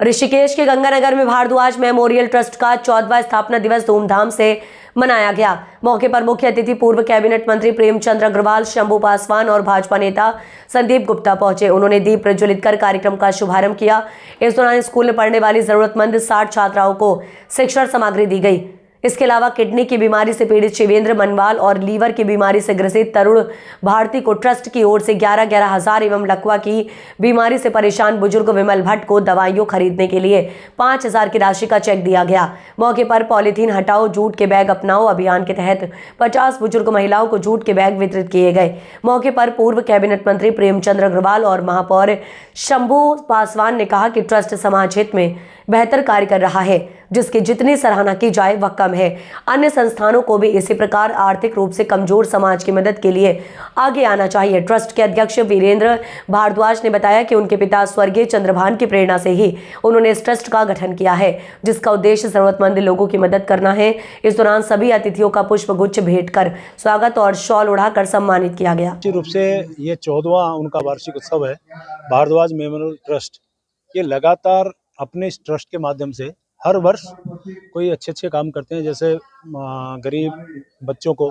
ऋषिकेश के गंगानगर में Bhardwaj memorial trust का 14वां स्थापना दिवस धूमधाम से मनाया गया। मौके पर मुख्य अतिथि पूर्व कैबिनेट मंत्री प्रेमचंद अग्रवाल, शंभू पासवान और भाजपा नेता संदीप गुप्ता पहुंचे। उन्होंने दीप प्रज्वलित कर कार्यक्रम का शुभारंभ किया। इस दौरान स्कूल में पढ़ने वाली जरूरतमंद 60 छात्राओं को शिक्षण सामग्री दी गई। इसके अलावा किडनी की बीमारी से पीड़ित शिवेंद्र मनवाल और लीवर की बीमारी से ग्रसित तरुण भारती को ट्रस्ट की ओर से 11,11 हजार एवं लकवा की बीमारी से परेशान बुजुर्ग विमल भट्ट को दवाइयों खरीदने के लिए 5,000 की राशि का चेक दिया गया। मौके पर पॉलीथीन हटाओ, जूट के बैग अपनाओ अभियान के तहत 50 बुजुर्ग महिलाओं को जूट के बैग वितरित किए गए। मौके पर पूर्व कैबिनेट मंत्री प्रेमचंद अग्रवाल और महापौर शंभू पासवान ने कहा कि ट्रस्ट समाज हित में बेहतर कार्य कर रहा है, जिसकी जितनी सराहना की जाए वह कम है। अन्य संस्थानों को भी इसी प्रकार आर्थिक रूप से कमजोर समाज की मदद के लिए आगे आना चाहिए। ट्रस्ट के अध्यक्ष वीरेंद्र भारद्वाज ने बताया कि उनके पिता स्वर्गीय चंद्रभान की प्रेरणा से ही उन्होंने इस ट्रस्ट का गठन किया है, जिसका उद्देश्य जरूरतमंद लोगों की मदद करना है। इस दौरान सभी अतिथियों का पुष्प गुच्छ भेंट कर स्वागत और शॉल उड़ाकर सम्मानित किया गया। निश्चित रूप से ये 14वां उनका वार्षिक उत्सव है। भारद्वाज मेमोरियल ट्रस्ट ये लगातार अपने इस ट्रस्ट के माध्यम से हर वर्ष कोई अच्छे काम करते हैं। जैसे गरीब बच्चों को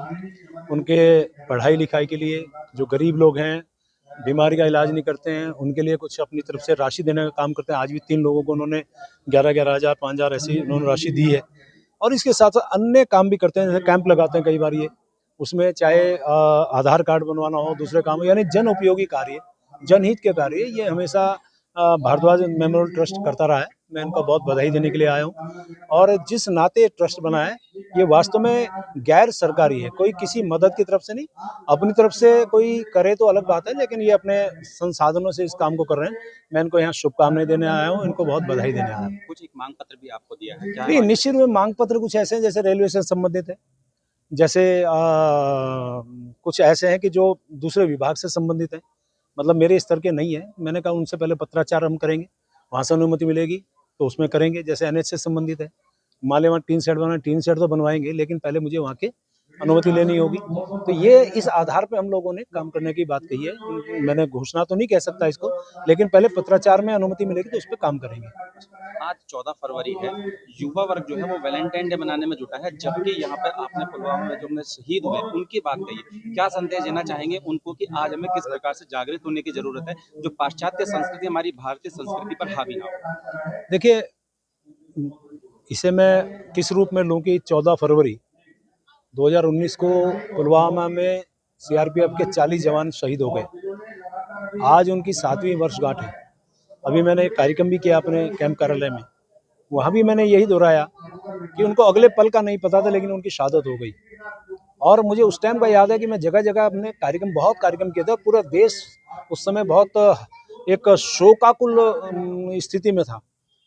उनके पढ़ाई लिखाई के लिए, जो गरीब लोग हैं बीमारी का इलाज नहीं करते हैं, उनके लिए कुछ अपनी तरफ से राशि देने का काम करते हैं। आज भी 3 लोगों को उन्होंने 11,11 हजार 5,000 ऐसी उन्होंने राशि दी है। और इसके साथ साथ अन्य काम भी करते हैं, जैसे कैंप लगाते हैं कई बार ये, उसमें चाहे आधार कार्ड बनवाना हो, दूसरे काम, यानी जन उपयोगी कार्य, जनहित के कार्य ये हमेशा भारद्वाज मेमोरियल ट्रस्ट करता रहा है। मैं इनको बहुत बधाई देने के लिए आया हूँ। और जिस नाते ट्रस्ट बना है ये वास्तव में गैर सरकारी है, कोई किसी मदद की तरफ से नहीं, अपनी तरफ से कोई करे तो अलग बात है, लेकिन ये अपने संसाधनों से इस काम को कर रहे हैं। मैं इनको यहाँ शुभकामनाएं देने आया हूँ, इनको बहुत बधाई देने आया हूँ। कुछ एक मांग पत्र भी आपको दिया है क्या? नहीं, निश्चित रूप में मांग पत्र कुछ ऐसे हैं जैसे रेलवे से संबंधित है, जैसे कुछ ऐसे हैं कि जो दूसरे विभाग से संबंधित है, मतलब मेरे स्तर के नहीं है। मैंने कहा उनसे पहले पत्राचार हम करेंगे, वहाँ से अनुमति मिलेगी तो उसमें करेंगे। जैसे एनएच से संबंधित है, माले वहाँ टीन शेड बनाए, टीन शेड तो बनवाएंगे, लेकिन पहले मुझे वहाँ की अनुमति लेनी होगी। तो ये इस आधार पे हम लोगों ने काम करने की बात कही है। मैंने घोषणा तो नहीं कह सकता इसको, लेकिन पहले पत्राचार में अनुमति मिलेगी तो उस पर काम करेंगे। आज 14 फरवरी है, युवा वर्ग जो है वो वैलेंटाइन डे मनाने में जुटा है, जबकि यहाँ पे आपने पुलवामा में जो हमने शहीद हुए उनकी बात कही है। क्या संदेश देना चाहेंगे उनको कि आज हमें किस प्रकार से जागृत होने की जरूरत है, जो पाश्चात्य संस्कृति हमारी भारतीय संस्कृति पर हावी ना हो? देखिए, इसे मैं किस रूप में लूँ कि 14 फरवरी 2019 को पुलवामा में सीआरपीएफ के 40 जवान शहीद हो गए। आज उनकी 7वीं वर्षगांठ है। अभी मैंने एक कार्यक्रम भी किया अपने कैंप कार्यालय में, वहाँ भी मैंने यही दोहराया कि उनको अगले पल का नहीं पता था, लेकिन उनकी शहादत हो गई। और मुझे उस टाइम का याद है कि मैं जगह जगह अपने बहुत कार्यक्रम किए थे। पूरा देश उस समय बहुत एक शोकाकुल स्थिति में था,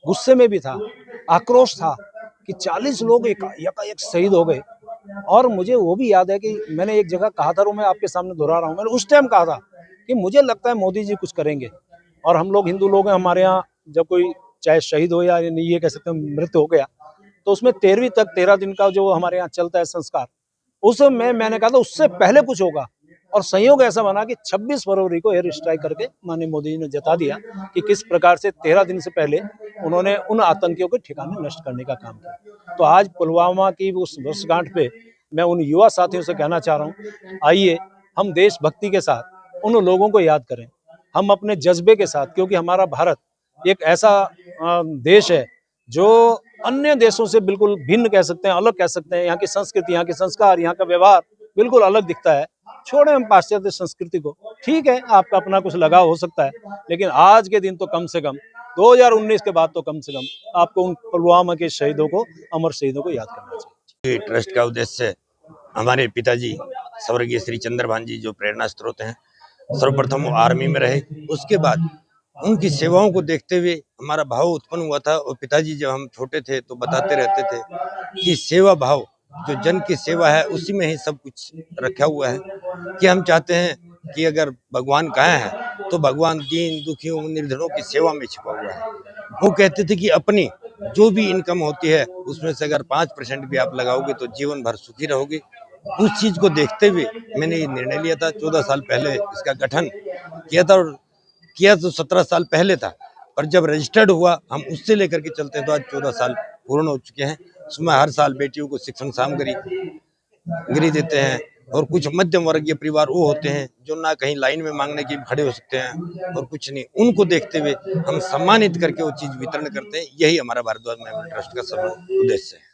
गुस्से में भी था, आक्रोश था कि 40 लोग एक शहीद हो गए। और मुझे वो भी याद है कि मैंने एक जगह कहा था, वो मैं आपके सामने दोहरा रहा हूँ, मैंने उस टाइम कहा था कि मुझे लगता है मोदी जी कुछ करेंगे। और हम लोग हिंदू लोग हैं, हमारे यहाँ जब कोई चाहे शहीद हो या नहीं, ये कह सकते हैं मृत्यु हो गया, तो उसमें 13 दिन का जो हमारे यहाँ चलता है संस्कार, उसमें मैंने कहा था उससे पहले कुछ होगा। और संयोग ऐसा बना कि 26 फरवरी को एयर स्ट्राइक करके माननीय मोदी जी ने जता दिया कि किस प्रकार से 13 दिन से पहले उन्होंने उन आतंकियों के ठिकाने नष्ट करने का काम किया। तो आज पुलवामा की उस वर्षगांठ पे मैं उन युवा साथियों से कहना चाह रहा हूँ, आइए हम देशभक्ति के साथ उन लोगों को याद करें, हम अपने जज्बे के साथ, क्योंकि हमारा भारत एक ऐसा देश है जो अन्य देशों से बिल्कुल भिन्न कह सकते हैं, अलग कह सकते हैं। यहाँ की संस्कृति, यहाँ के संस्कार, यहाँ का व्यवहार बिल्कुल अलग दिखता है। छोड़े हम पाश्चात्य संस्कृति को, ठीक है आपका अपना कुछ लगाव हो सकता है, लेकिन आज के दिन तो कम से कम 2019 के बाद तो कम से कम आपको उन पुलवामा के शहीदों को, अमर शहीदों को याद करना चाहिए। ट्रस्ट का उद्देश्य हमारे पिताजी स्वर्गीय श्री चंद्रभान जी जो प्रेरणा स्रोत हैं, सर्वप्रथम वो आर्मी में रहे, उसके बाद उनकी सेवाओं को देखते हुए हमारा भाव उत्पन्न हुआ था। और पिताजी जब हम छोटे थे तो बताते रहते थे कि सेवा भाव, जो जन की सेवा है उसी में ही सब कुछ रखा हुआ है। कि हम चाहते हैं कि अगर भगवान कहाँ है तो भगवान दीन दुखियों निर्धनों की सेवा में छिपा हुआ है। वो कहते थे कि अपनी जो भी इनकम होती है उसमें से अगर 5% भी आप लगाओगे तो जीवन भर सुखी रहोगे। उस चीज को देखते हुए मैंने ये निर्णय लिया था। 14 साल पहले इसका गठन किया था, और किया तो 17 साल पहले था, पर जब रजिस्टर्ड हुआ हम उससे लेकर के चलते हैं तो आज 14 साल पूर्ण हो चुके हैं। उसमें हर साल बेटियों को शिक्षण सामग्री देते हैं। और कुछ मध्यम वर्गीय परिवार वो होते हैं जो ना कहीं लाइन में मांगने के खड़े हो सकते हैं और कुछ नहीं, उनको देखते हुए हम सम्मानित करके वो चीज वितरण करते हैं। यही हमारा भारद्वाज मेमोरियल ट्रस्ट का सब उद्देश्य है।